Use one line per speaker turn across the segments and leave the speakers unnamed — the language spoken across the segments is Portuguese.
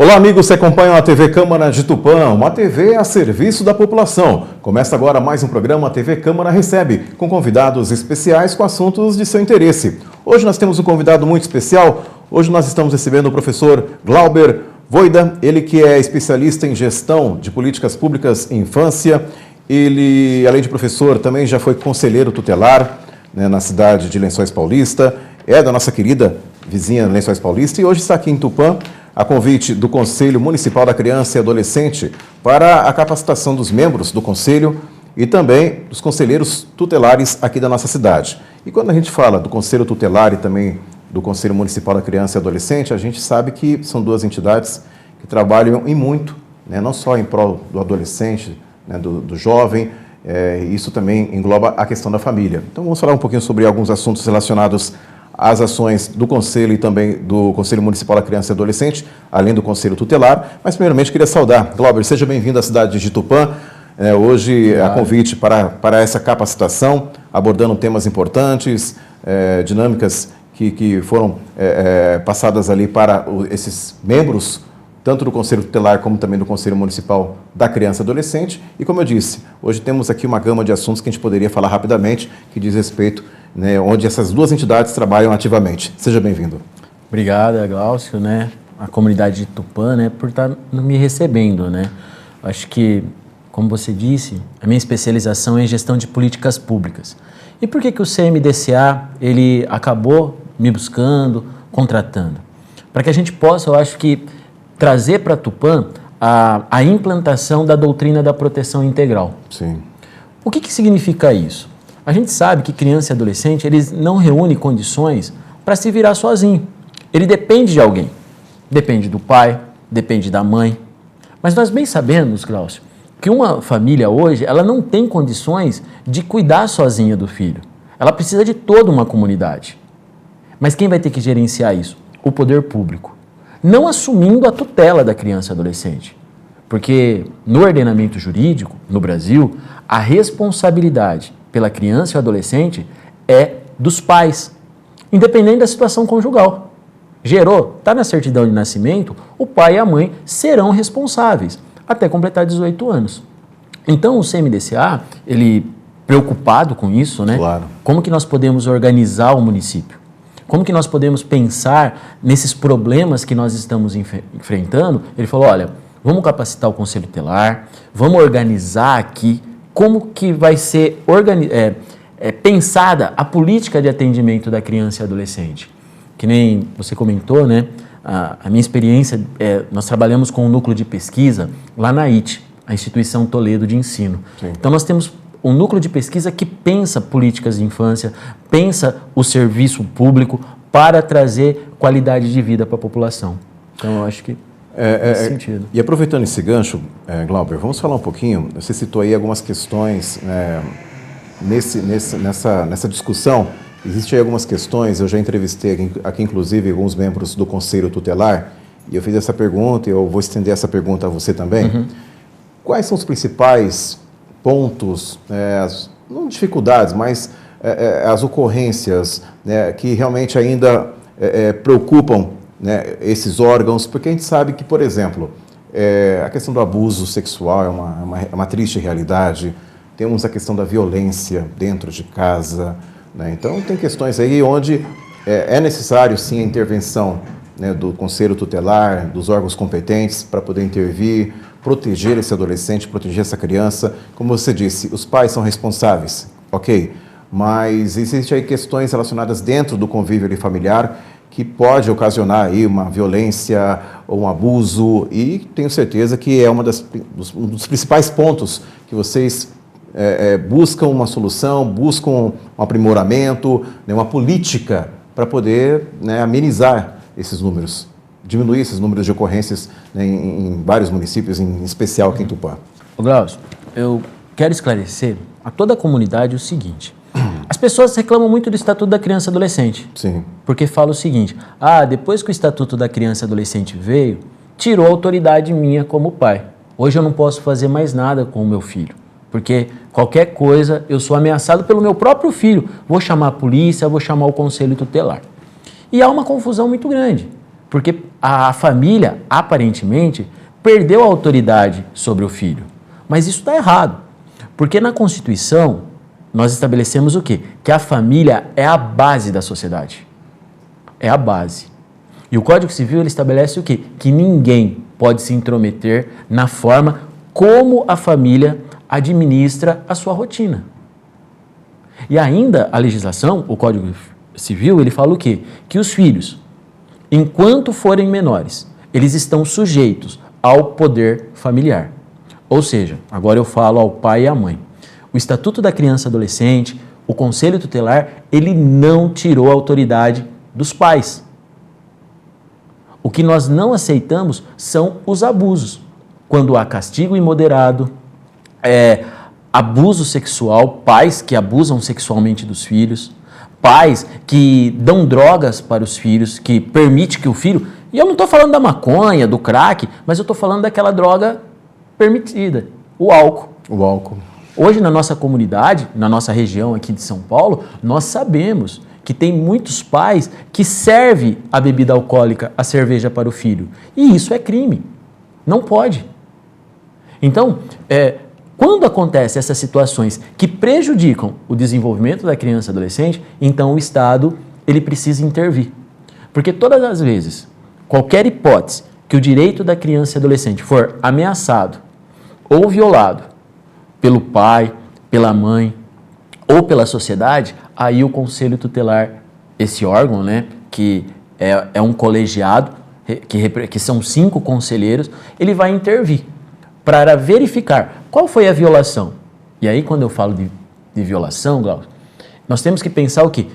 Olá, amigos que acompanham a TV Câmara de Tupã, uma TV a serviço da população. Começa agora mais um programa TV Câmara Recebe, com convidados especiais com assuntos de seu interesse. Hoje nós temos um convidado muito especial. Hoje nós estamos recebendo o professor Glauber Voida, ele que é especialista em gestão de políticas públicas em infância. Ele, além de professor, também já foi conselheiro tutelar, na cidade de Lençóis Paulista. É da nossa querida vizinha Lençóis Paulista e hoje está aqui em Tupã, a convite do Conselho Municipal da Criança e Adolescente para a capacitação dos membros do Conselho e também dos conselheiros tutelares aqui da nossa cidade. E quando a gente fala do Conselho Tutelar e também do Conselho Municipal da Criança e Adolescente, a gente sabe que são duas entidades que trabalham em muito, não só em prol do adolescente, do jovem, isso também engloba a questão da família. Então vamos falar um pouquinho sobre alguns assuntos relacionados as ações do Conselho e também do Conselho Municipal da Criança e Adolescente, além do Conselho Tutelar. Mas, primeiramente, queria saudar. Glauber, seja bem-vindo à cidade de Tupã. Hoje, a convite para essa capacitação, abordando temas importantes, dinâmicas que foram passadas ali para esses membros, tanto do Conselho Tutelar como também do Conselho Municipal da Criança e Adolescente. E, como eu disse, hoje temos aqui uma gama de assuntos que a gente poderia falar rapidamente, que diz respeito onde essas duas entidades trabalham ativamente. Seja bem-vindo.
Obrigado, Glaucio, a comunidade de Tupã, por estar me recebendo, Acho que, como você disse, a minha especialização é em gestão de políticas públicas. E por que o CMDCA, ele acabou me buscando, contratando? Para que a gente possa, eu acho que, trazer para Tupã a implantação da doutrina da proteção integral.
Sim.
O que significa isso? A gente sabe que criança e adolescente, eles não reúnem condições para se virar sozinho. Ele depende de alguém. Depende do pai, depende da mãe. Mas nós bem sabemos, Glaucio, que uma família hoje, ela não tem condições de cuidar sozinha do filho. Ela precisa de toda uma comunidade. Mas quem vai ter que gerenciar isso? O poder público. Não assumindo a tutela da criança e adolescente. Porque no ordenamento jurídico, no Brasil, a responsabilidade pela criança e adolescente é dos pais, independente da situação conjugal. Gerou, está na certidão de nascimento, o pai e a mãe serão responsáveis até completar 18 anos. Então o CMDCA, ele preocupado com isso,
Claro.
Como que nós podemos organizar o município? Como que nós podemos pensar nesses problemas que nós estamos enfrentando? Ele falou, olha, vamos capacitar o Conselho Tutelar, vamos organizar aqui como que vai ser pensada a política de atendimento da criança e adolescente. Que nem você comentou, a minha experiência, nós trabalhamos com um núcleo de pesquisa lá na IT, a Instituição Toledo de Ensino. Sim. Então nós temos um núcleo de pesquisa que pensa políticas de infância, pensa o serviço público para trazer qualidade de vida para a população. Então eu acho que nesse sentido.
E aproveitando esse gancho, Glauber, vamos falar um pouquinho, você citou aí algumas questões nessa discussão, existem aí algumas questões, eu já entrevistei aqui inclusive alguns membros do Conselho Tutelar, e eu fiz essa pergunta, e eu vou estender essa pergunta a você também. Uhum. Quais são os principais pontos, não dificuldades, mas as ocorrências que realmente ainda preocupam esses órgãos, porque a gente sabe que, por exemplo, a questão do abuso sexual é uma triste realidade, temos a questão da violência dentro de casa, então tem questões aí onde é necessário sim a intervenção do Conselho Tutelar, dos órgãos competentes para poder intervir, proteger esse adolescente, proteger essa criança. Como você disse, os pais são responsáveis, ok, mas existem aí questões relacionadas dentro do convívio familiar que pode ocasionar aí uma violência ou um abuso, e tenho certeza que é um dos principais pontos que vocês buscam uma solução, buscam um aprimoramento, uma política para poder amenizar esses números, diminuir esses números de ocorrências em vários municípios, em especial aqui em Tupã.
Glaucio, eu quero esclarecer a toda a comunidade o seguinte. As pessoas reclamam muito do Estatuto da Criança e Adolescente.
Sim.
Porque fala o seguinte, depois que o Estatuto da Criança e Adolescente veio, tirou a autoridade minha como pai. Hoje eu não posso fazer mais nada com o meu filho, porque qualquer coisa eu sou ameaçado pelo meu próprio filho. Vou chamar a polícia, vou chamar o Conselho Tutelar. E há uma confusão muito grande, Porque a família, aparentemente, perdeu a autoridade sobre o filho. Mas isso está errado. Porque na Constituição, nós estabelecemos o quê? Que a família é a base da sociedade. É a base. E o Código Civil ele estabelece o quê? Que ninguém pode se intrometer na forma como a família administra a sua rotina. E ainda a legislação, o Código Civil, ele fala o quê? Que os filhos, enquanto forem menores, eles estão sujeitos ao poder familiar. Ou seja, agora eu falo ao pai e à mãe. O Estatuto da Criança e Adolescente, o Conselho Tutelar, ele não tirou a autoridade dos pais. O que nós não aceitamos são os abusos. Quando há castigo imoderado, abuso sexual, pais que abusam sexualmente dos filhos, pais que dão drogas para os filhos, que permite que o filho... E eu não estou falando da maconha, do crack, mas eu estou falando daquela droga permitida, o álcool.
O álcool.
Hoje na nossa comunidade, na nossa região aqui de São Paulo, nós sabemos que tem muitos pais que servem a bebida alcoólica, a cerveja para o filho. E isso é crime. Não pode. Então, quando acontecem essas situações que prejudicam o desenvolvimento da criança e adolescente, então o Estado ele precisa intervir. Porque todas as vezes, qualquer hipótese que o direito da criança e adolescente for ameaçado ou violado pelo pai, pela mãe ou pela sociedade, aí o Conselho Tutelar, esse órgão, né, que é um colegiado, que são 5 conselheiros, ele vai intervir para verificar qual foi a violação. E aí, quando eu falo de violação, Glaucio, nós temos que pensar o quê?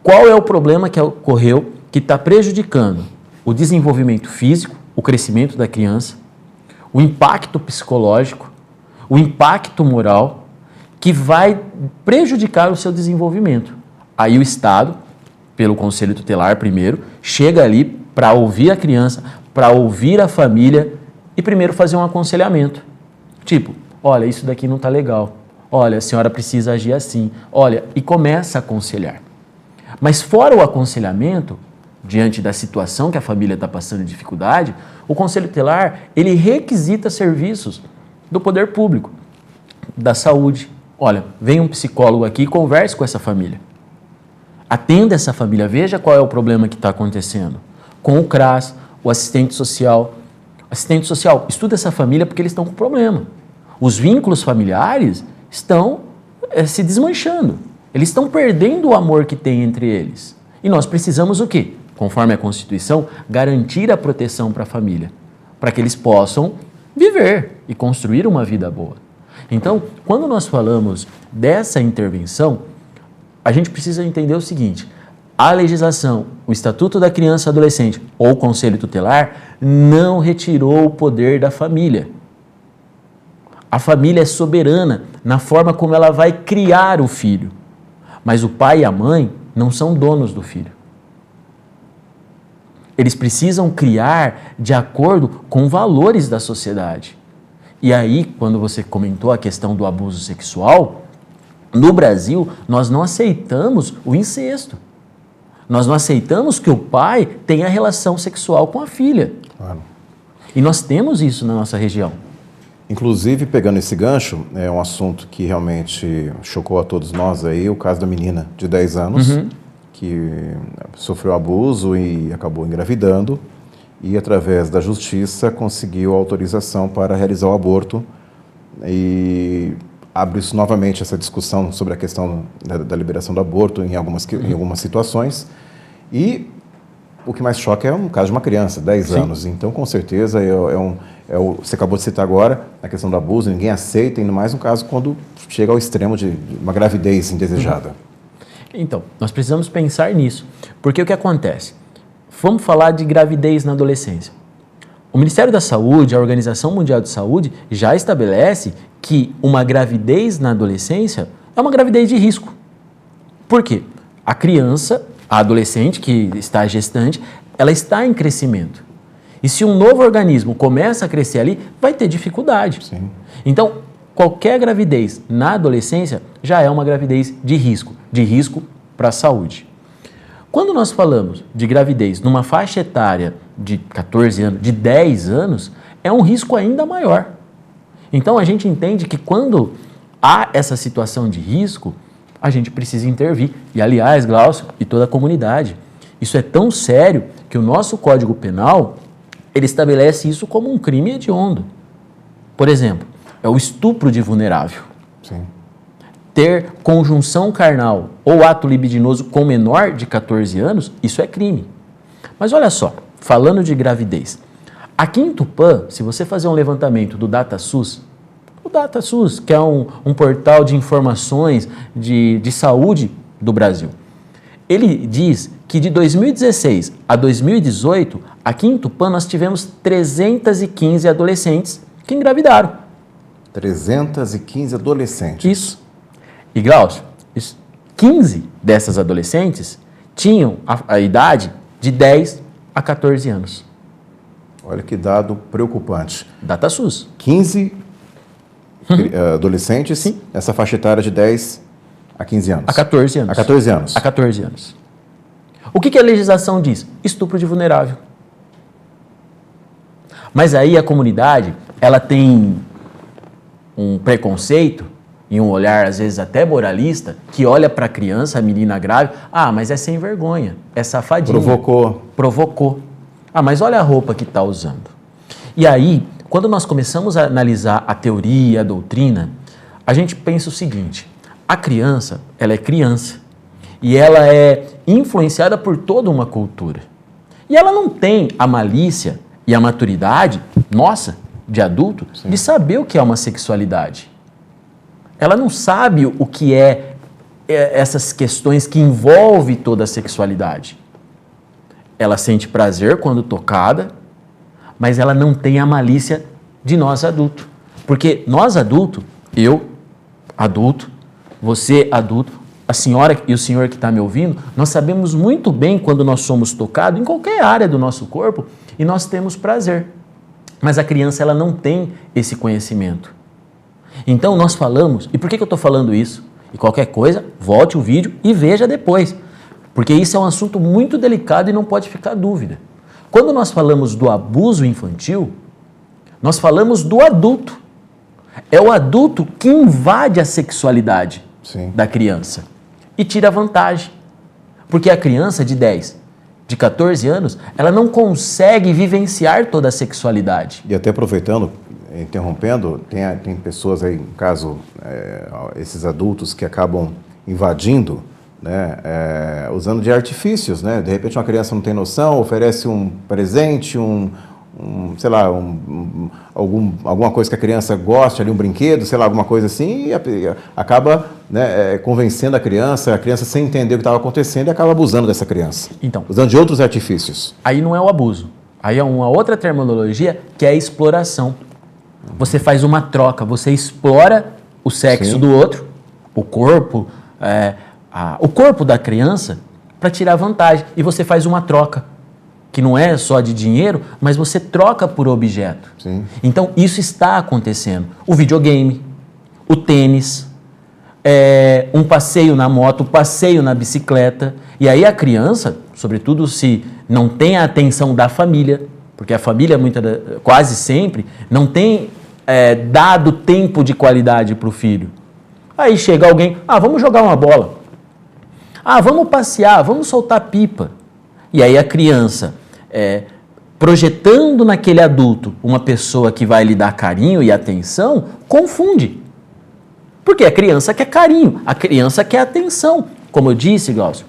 Qual é o problema que ocorreu que está prejudicando o desenvolvimento físico, o crescimento da criança, o impacto psicológico, o impacto moral, que vai prejudicar o seu desenvolvimento. Aí o Estado, pelo Conselho Tutelar primeiro, chega ali para ouvir a criança, para ouvir a família e primeiro fazer um aconselhamento. Tipo, olha, isso daqui não está legal. Olha, a senhora precisa agir assim. Olha, e começa a aconselhar. Mas fora o aconselhamento, diante da situação que a família está passando de dificuldade, o Conselho Tutelar, ele requisita serviços do poder público, da saúde. Olha, vem um psicólogo aqui e converse com essa família. Atenda essa família, veja qual é o problema que está acontecendo. Com o CRAS, o assistente social. Assistente social, estuda essa família porque eles estão com problema. Os vínculos familiares estão se desmanchando. Eles estão perdendo o amor que tem entre eles. E nós precisamos o quê? Conforme a Constituição, garantir a proteção para a família, para que eles possam viver e construir uma vida boa. Então, quando nós falamos dessa intervenção, a gente precisa entender o seguinte: a legislação, o Estatuto da Criança e Adolescente ou o Conselho Tutelar não retirou o poder da família. A família é soberana na forma como ela vai criar o filho, mas o pai e a mãe não são donos do filho. Eles precisam criar de acordo com valores da sociedade. E aí, quando você comentou a questão do abuso sexual, no Brasil, nós não aceitamos o incesto. Nós não aceitamos que o pai tenha relação sexual com a filha.
Claro.
E nós temos isso na nossa região.
Inclusive, pegando esse gancho, é um assunto que realmente chocou a todos nós aí, o caso da menina de 10 anos, que sofreu abuso e acabou engravidando, e através da justiça conseguiu autorização para realizar o aborto, e abre-se novamente essa discussão sobre a questão da liberação do aborto em algumas situações, e o que mais choca é um caso de uma criança, 10 anos, então com certeza você acabou de citar agora a questão do abuso, ninguém aceita, ainda mais no caso quando chega ao extremo de uma gravidez indesejada.
Então, nós precisamos pensar nisso, porque o que acontece? Vamos falar de gravidez na adolescência. O Ministério da Saúde, a Organização Mundial de Saúde, já estabelece que uma gravidez na adolescência é uma gravidez de risco. Por quê? A criança, a adolescente que está gestante, ela está em crescimento. E se um novo organismo começa a crescer ali, vai ter dificuldade.
Sim.
Então, qualquer gravidez na adolescência já é uma gravidez de risco para a saúde. Quando nós falamos de gravidez numa faixa etária de 14 anos, de 10 anos, é um risco ainda maior. Então a gente entende que quando há essa situação de risco, a gente precisa intervir. E aliás, Glaucio e toda a comunidade, isso é tão sério que o nosso Código Penal, ele estabelece isso como um crime hediondo. Por exemplo, é o estupro de vulnerável.
Sim.
Ter conjunção carnal ou ato libidinoso com menor de 14 anos, isso é crime. Mas olha só, falando de gravidez, aqui em Tupã, se você fazer um levantamento do DataSUS, o DataSUS, que é um portal de informações de saúde do Brasil, ele diz que de 2016 a 2018, aqui em Tupã, nós tivemos 315 adolescentes que engravidaram.
315 adolescentes.
Isso. E, Glaucio, 15 dessas adolescentes tinham a idade de 10 a 14 anos.
Olha que dado preocupante.
DataSUS.
15 adolescentes, sim, nessa faixa etária de 10 a 15 anos.
A 14 anos.
A 14 anos.
A 14 anos. O que a legislação diz? Estupro de vulnerável. Mas aí a comunidade, ela tem um preconceito e um olhar, às vezes, até moralista, que olha para a criança, a menina grávida, mas é sem vergonha, é safadinho. Provocou. Mas olha a roupa que está usando. E aí, quando nós começamos a analisar a teoria, a doutrina, a gente pensa o seguinte, a criança, ela é criança e ela é influenciada por toda uma cultura. E ela não tem a malícia e a maturidade, nossa, de adulto, sim, de saber o que é uma sexualidade. Ela não sabe o que é essas questões que envolvem toda a sexualidade. Ela sente prazer quando tocada, mas ela não tem a malícia de nós adultos. Porque nós adultos, eu adulto, você adulto, a senhora e o senhor que está me ouvindo, nós sabemos muito bem quando nós somos tocados em qualquer área do nosso corpo e nós temos prazer. Mas a criança, ela não tem esse conhecimento. Então nós falamos, e por que eu estou falando isso? E qualquer coisa, volte o vídeo e veja depois. Porque isso é um assunto muito delicado e não pode ficar dúvida. Quando nós falamos do abuso infantil, nós falamos do adulto. É o adulto que invade a sexualidade, sim, da criança e tira vantagem. Porque a criança de 10, de 14 anos, ela não consegue vivenciar toda a sexualidade.
E até aproveitando, interrompendo, tem pessoas aí, no caso, esses adultos que acabam invadindo, né, usando de artifícios, né? De repente uma criança não tem noção, oferece um presente, sei lá, alguma coisa que a criança goste, ali um brinquedo, sei lá, alguma coisa assim, e acaba, né, convencendo a criança sem entender o que estava acontecendo e acaba abusando dessa criança. Então, usando de outros artifícios.
Aí não é o abuso, aí é uma outra terminologia que é a exploração. Você faz uma troca, você explora o sexo, sim, do outro, o corpo da criança para tirar vantagem. E você faz uma troca, que não é só de dinheiro, mas você troca por objeto. Sim. Então isso está acontecendo. O videogame, o tênis, um passeio na moto, um passeio na bicicleta. E aí a criança, sobretudo se não tem a atenção da família, porque a família quase sempre não tem dado tempo de qualidade para o filho. Aí chega alguém, vamos jogar uma bola. Vamos passear, vamos soltar pipa. E aí a criança, projetando naquele adulto uma pessoa que vai lhe dar carinho e atenção, confunde. Porque a criança quer carinho, a criança quer atenção. Como eu disse, Glaucio,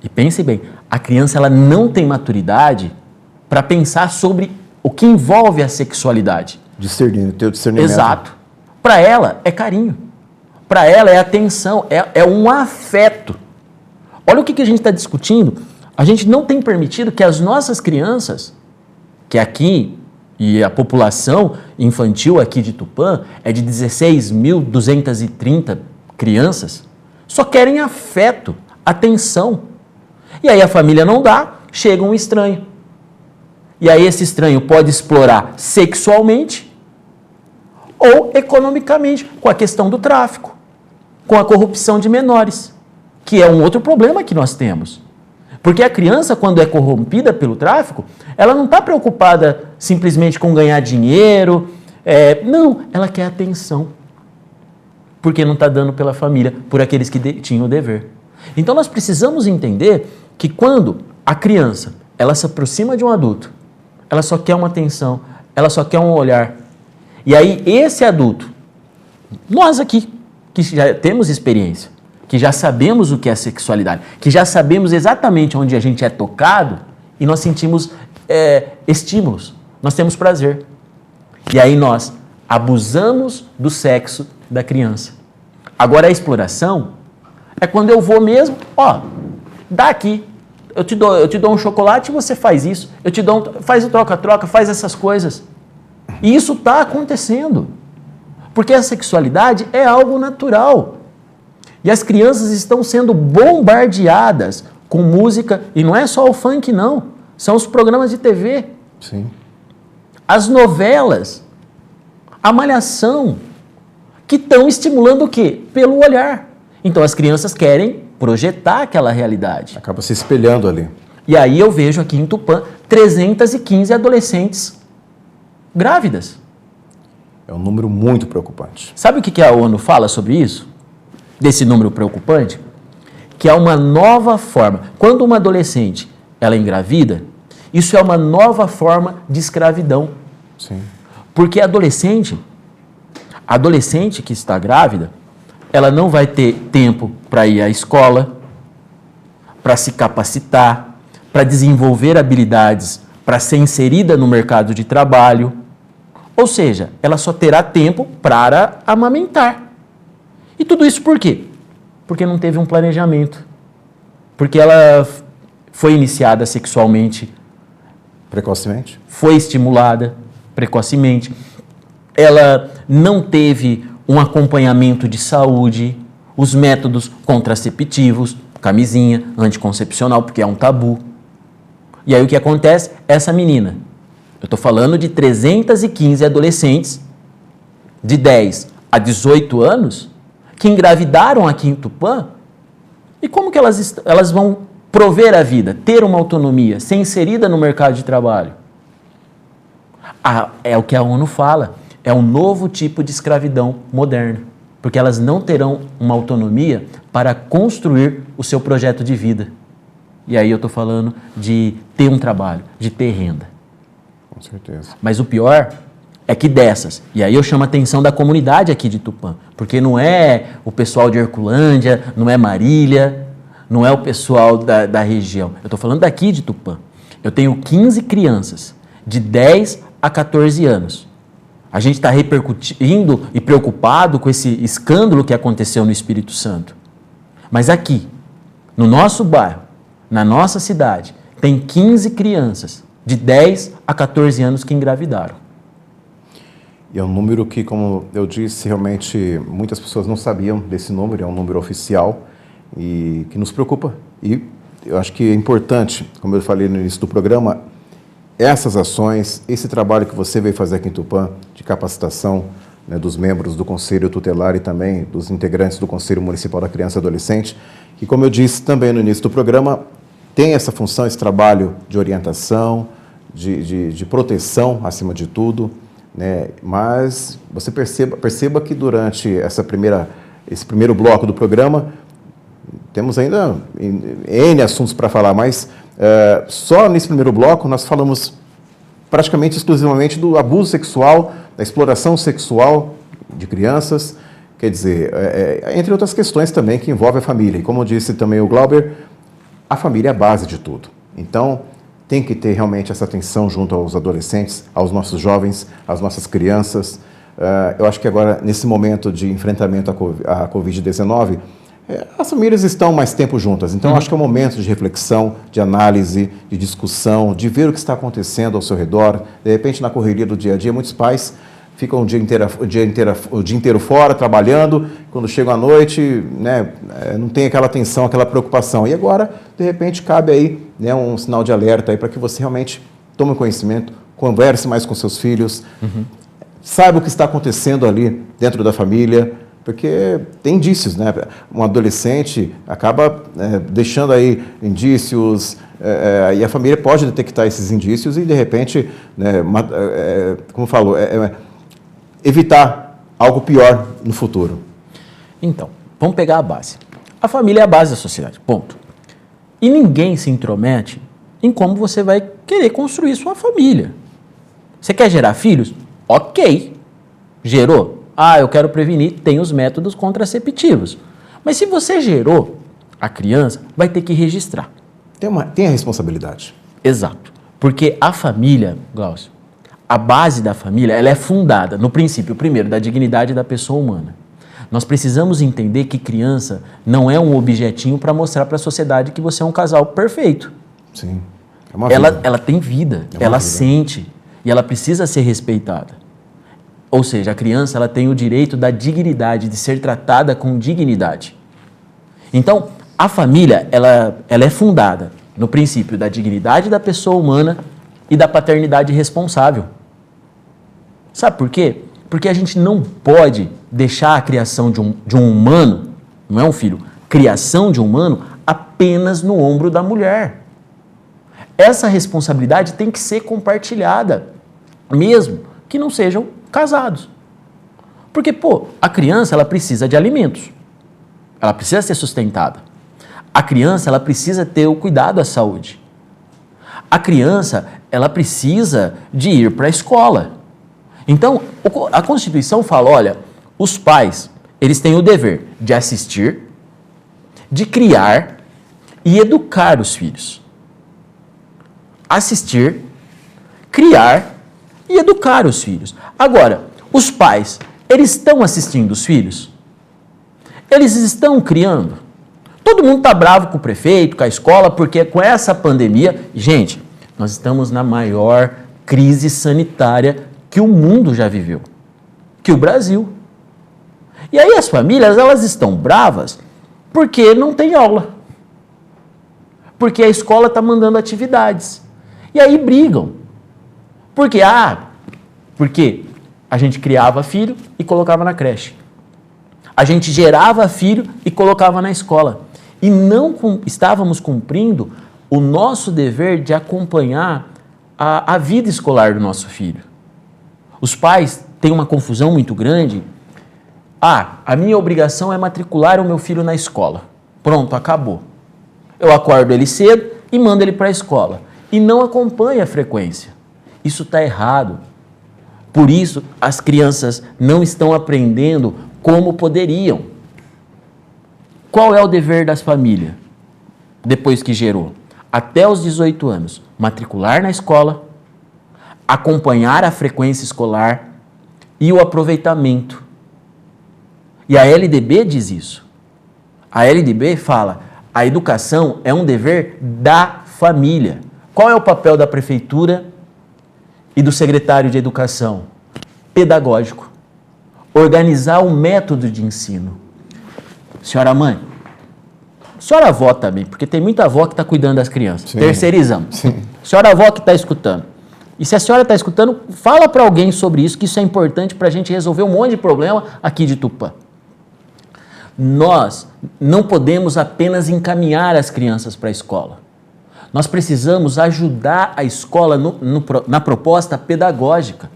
e pense bem, a criança, ela não tem maturidade para pensar sobre o que envolve a sexualidade.
Teu discernimento.
Exato. Para ela é carinho. Para ela é atenção, é um afeto. Olha o que a gente está discutindo. A gente não tem permitido que as nossas crianças, que aqui, e a população infantil aqui de Tupã é de 16.230 crianças, só querem afeto, atenção. E aí a família não dá, chega um estranho. E aí esse estranho pode explorar sexualmente ou economicamente, com a questão do tráfico, com a corrupção de menores, que é um outro problema que nós temos. Porque a criança, quando é corrompida pelo tráfico, ela não está preocupada simplesmente com ganhar dinheiro. Não, ela quer atenção. Porque não está dando pela família, por aqueles que tinham o dever. Então nós precisamos entender que quando a criança ela se aproxima de um adulto, ela só quer uma atenção, ela só quer um olhar. E aí esse adulto, nós aqui, que já temos experiência, que já sabemos o que é sexualidade, que já sabemos exatamente onde a gente é tocado e nós sentimos estímulos, nós temos prazer. E aí nós abusamos do sexo da criança. Agora a exploração é quando eu vou mesmo, dá aqui, eu te dou um chocolate e você faz isso, faz o troca-troca, faz essas coisas. E isso está acontecendo, porque a sexualidade é algo natural. E as crianças estão sendo bombardeadas com música, e não é só o funk não, são os programas de TV.
Sim.
As novelas, a malhação, que estão estimulando o quê? Pelo olhar. Então as crianças querem projetar aquela realidade.
Acaba se espelhando ali.
E aí eu vejo aqui em Tupã 315 adolescentes grávidas.
É um número muito preocupante.
Sabe o que a ONU fala sobre isso? Desse número preocupante? Que é uma nova forma. Quando uma adolescente ela é engravida, isso é uma nova forma de escravidão.
Sim.
Porque a adolescente que está grávida, ela não vai ter tempo para ir à escola, para se capacitar, para desenvolver habilidades, para ser inserida no mercado de trabalho. Ou seja, ela só terá tempo para amamentar. E tudo isso por quê? Porque não teve um planejamento. Porque ela foi iniciada sexualmente
precocemente,
foi estimulada precocemente, ela não teve um acompanhamento de saúde, os métodos contraceptivos, camisinha, anticoncepcional, porque é um tabu. E aí o que acontece? Essa menina, eu estou falando de 315 adolescentes de 10 a 18 anos que engravidaram aqui em Tupã, e como que elas vão prover a vida, ter uma autonomia, ser inserida no mercado de trabalho? É o que a ONU fala, é um novo tipo de escravidão moderna, porque elas não terão uma autonomia para construir o seu projeto de vida. E aí eu estou falando de ter um trabalho, de ter renda.
Com certeza.
Mas o pior é que dessas, e aí eu chamo a atenção da comunidade aqui de Tupã, porque não é o pessoal de Herculândia, não é Marília, não é o pessoal da região. Eu estou falando daqui de Tupã. Eu tenho 15 crianças de 10 a 14 anos. A gente está repercutindo e preocupado com esse escândalo que aconteceu no Espírito Santo. Mas aqui, no nosso bairro, na nossa cidade, tem 15 crianças de 10 a 14 anos que engravidaram.
E é um número que, como eu disse, realmente muitas pessoas não sabiam desse número, é um número oficial e que nos preocupa. E eu acho que é importante, como eu falei no início do programa, essas ações, esse trabalho que você veio fazer aqui em Tupã, de capacitação, né, dos membros do Conselho Tutelar e também dos integrantes do Conselho Municipal da Criança e Adolescente, que, como eu disse também no início do programa, tem essa função, esse trabalho de orientação, de proteção, acima de tudo, né? Mas você perceba que durante esse primeiro bloco do programa, temos ainda N assuntos para falar, mas só nesse primeiro bloco nós falamos praticamente exclusivamente do abuso sexual, da exploração sexual de crianças, quer dizer, entre outras questões também que envolvem a família. E como disse também o Glauber, a família é a base de tudo. Então, tem que ter realmente essa atenção junto aos adolescentes, aos nossos jovens, às nossas crianças. Eu acho que agora, nesse momento de enfrentamento à Covid-19, as famílias estão mais tempo juntas. Então, acho que é um momento de reflexão, de análise, de discussão, de ver o que está acontecendo ao seu redor. De repente, na correria do dia a dia, muitos pais ficam o dia inteiro fora, trabalhando. Quando chegam à noite, né, não tem aquela atenção, aquela preocupação. E agora, de repente, cabe aí, né, um sinal de alerta para que você realmente tome conhecimento, converse mais com seus filhos, saiba o que está acontecendo ali dentro da família, Porque tem indícios, né? Um adolescente acaba deixando aí indícios, e a família pode detectar esses indícios e, de repente, né, como falou, evitar algo pior no futuro.
Então, vamos pegar a base. A família é a base da sociedade, ponto. E ninguém se intromete em como você vai querer construir sua família. Você quer gerar filhos? Ok. Gerou? Eu quero prevenir, tem os métodos contraceptivos. Mas se você gerou a criança, vai ter que registrar.
Tem a responsabilidade.
Exato. Porque a família, Glaucio, a base da família, ela é fundada no princípio, primeiro, da dignidade da pessoa humana. Nós precisamos entender que criança não é um objetinho para mostrar para a sociedade que você é um casal perfeito.
Sim. É uma vida.
Ela tem vida, ela sente e ela precisa ser respeitada. Ou seja, a criança ela tem o direito da dignidade, de ser tratada com dignidade. Então, a família ela é fundada no princípio da dignidade da pessoa humana e da paternidade responsável. Sabe por quê? Porque a gente não pode deixar a criação de um humano, não é um filho, criação de um humano apenas no ombro da mulher. Essa responsabilidade tem que ser compartilhada, mesmo que não sejam casados. Porque, a criança ela precisa de alimentos, ela precisa ser sustentada. A criança ela precisa ter o cuidado à saúde. A criança ela precisa de ir para a escola. Então, a Constituição fala, olha, os pais, eles têm o dever de assistir, de criar e educar os filhos. Assistir, criar e educar os filhos. Agora, os pais, eles estão assistindo os filhos? Eles estão criando? Todo mundo está bravo com o prefeito, com a escola, porque com essa pandemia, gente, nós estamos na maior crise sanitária que o mundo já viveu, que o Brasil. E aí as famílias, elas estão bravas porque não tem aula, porque a escola está mandando atividades. E aí brigam. Por quê? Porque a gente criava filho e colocava na creche. A gente gerava filho e colocava na escola. E não estávamos cumprindo o nosso dever de acompanhar a vida escolar do nosso filho. Os pais têm uma confusão muito grande. A minha obrigação é matricular o meu filho na escola. Pronto, acabou. Eu acordo ele cedo e mando ele para a escola. E não acompanha a frequência. Isso está errado. Por isso, as crianças não estão aprendendo como poderiam. Qual é o dever das famílias depois que gerou? Até os 18 anos, matricular na escola, acompanhar a frequência escolar e o aproveitamento. E a LDB diz isso. A LDB fala, a educação é um dever da família. Qual é o papel da prefeitura e do secretário de educação? Pedagógico. Organizar o método de ensino. Senhora mãe, senhora avó também, porque tem muita avó que está cuidando das crianças. Sim. Terceirizamos. Sim. Senhora avó que está escutando. E se a senhora está escutando, fala para alguém sobre isso, que isso é importante para a gente resolver um monte de problema aqui de Tupã. Nós não podemos apenas encaminhar as crianças para a escola. Nós precisamos ajudar a escola na proposta pedagógica.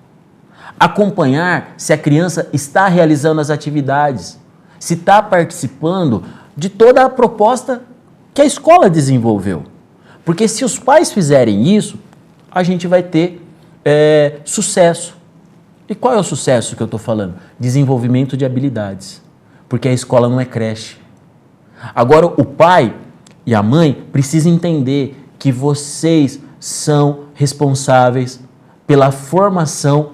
Acompanhar se a criança está realizando as atividades, se está participando de toda a proposta que a escola desenvolveu. Porque se os pais fizerem isso, a gente vai ter sucesso. E qual é o sucesso que eu estou falando? Desenvolvimento de habilidades. Porque a escola não é creche. Agora, o pai e a mãe precisam entender que vocês são responsáveis pela formação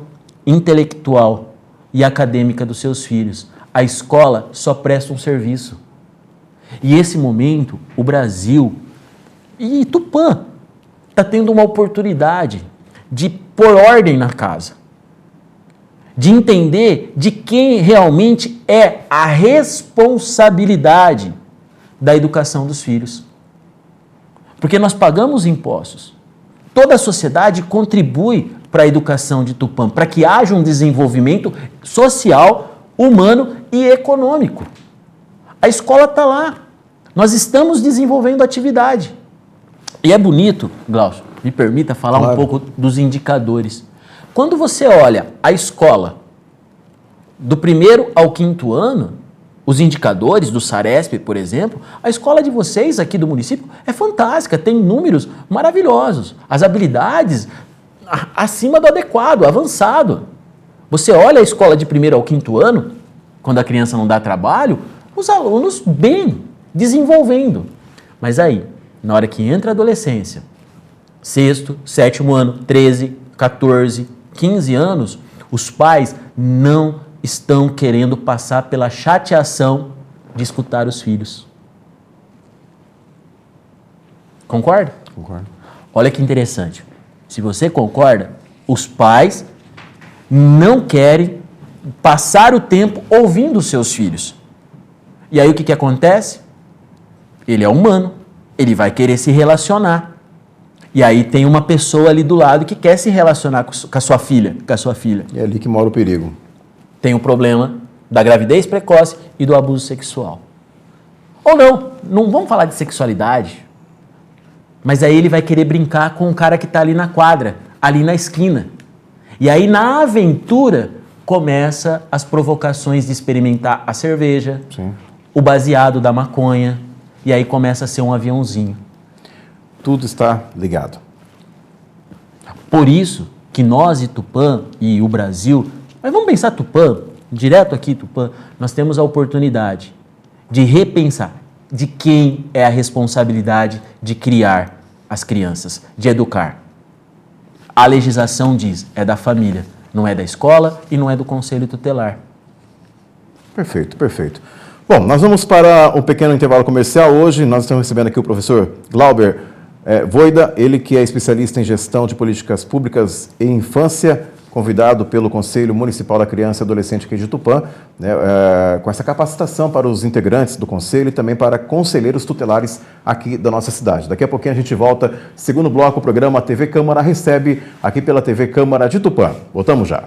intelectual e acadêmica dos seus filhos. A escola só presta um serviço. E esse momento, o Brasil e Tupã está tendo uma oportunidade de pôr ordem na casa, de entender de quem realmente é a responsabilidade da educação dos filhos. Porque nós pagamos impostos. Toda a sociedade contribui para a educação de Tupã, para que haja um desenvolvimento social humano e econômico. A escola está lá. Nós estamos desenvolvendo atividade. E é bonito, Glaucio, me permita falar um pouco dos indicadores. Quando você olha a escola do 1º ao 5º ano, os indicadores do Saresp, por exemplo, a escola de vocês aqui do município é fantástica, tem números maravilhosos, as habilidades acima do adequado, avançado. Você olha a escola de 1º ao 5º ano, quando a criança não dá trabalho, os alunos bem, desenvolvendo. Mas aí, na hora que entra a adolescência, 6º, 7º ano, 13, 14, 15 anos, os pais não estão querendo passar pela chateação de escutar os filhos. Concorda?
Concordo.
Olha que interessante. Se você concorda, os pais não querem passar o tempo ouvindo os seus filhos. E aí o que acontece? Ele é humano, ele vai querer se relacionar. E aí tem uma pessoa ali do lado que quer se relacionar com a sua filha,
É ali que mora o perigo.
Tem o problema da gravidez precoce e do abuso sexual. Ou não vamos falar de sexualidade, mas aí ele vai querer brincar com o cara que está ali na quadra, ali na esquina. E aí na aventura começa as provocações de experimentar a cerveja,
Sim.
o baseado da maconha, e aí começa a ser um aviãozinho.
Tudo está ligado.
Por isso que nós e Tupã e o Brasil, mas vamos pensar Tupã, direto aqui Tupã, nós temos a oportunidade de repensar de quem é a responsabilidade de criar as crianças, de educar. A legislação diz, é da família, não é da escola e não é do conselho tutelar.
Perfeito, perfeito. Bom, nós vamos para um pequeno intervalo comercial. Hoje nós estamos recebendo aqui o professor Glauber Voida, ele que é especialista em gestão de políticas públicas e infância, convidado pelo Conselho Municipal da Criança e Adolescente aqui de Tupã, né, com essa capacitação para os integrantes do Conselho e também para conselheiros tutelares aqui da nossa cidade. Daqui a pouquinho a gente volta. Segundo bloco, o programa TV Câmara recebe aqui pela TV Câmara de Tupã. Voltamos já.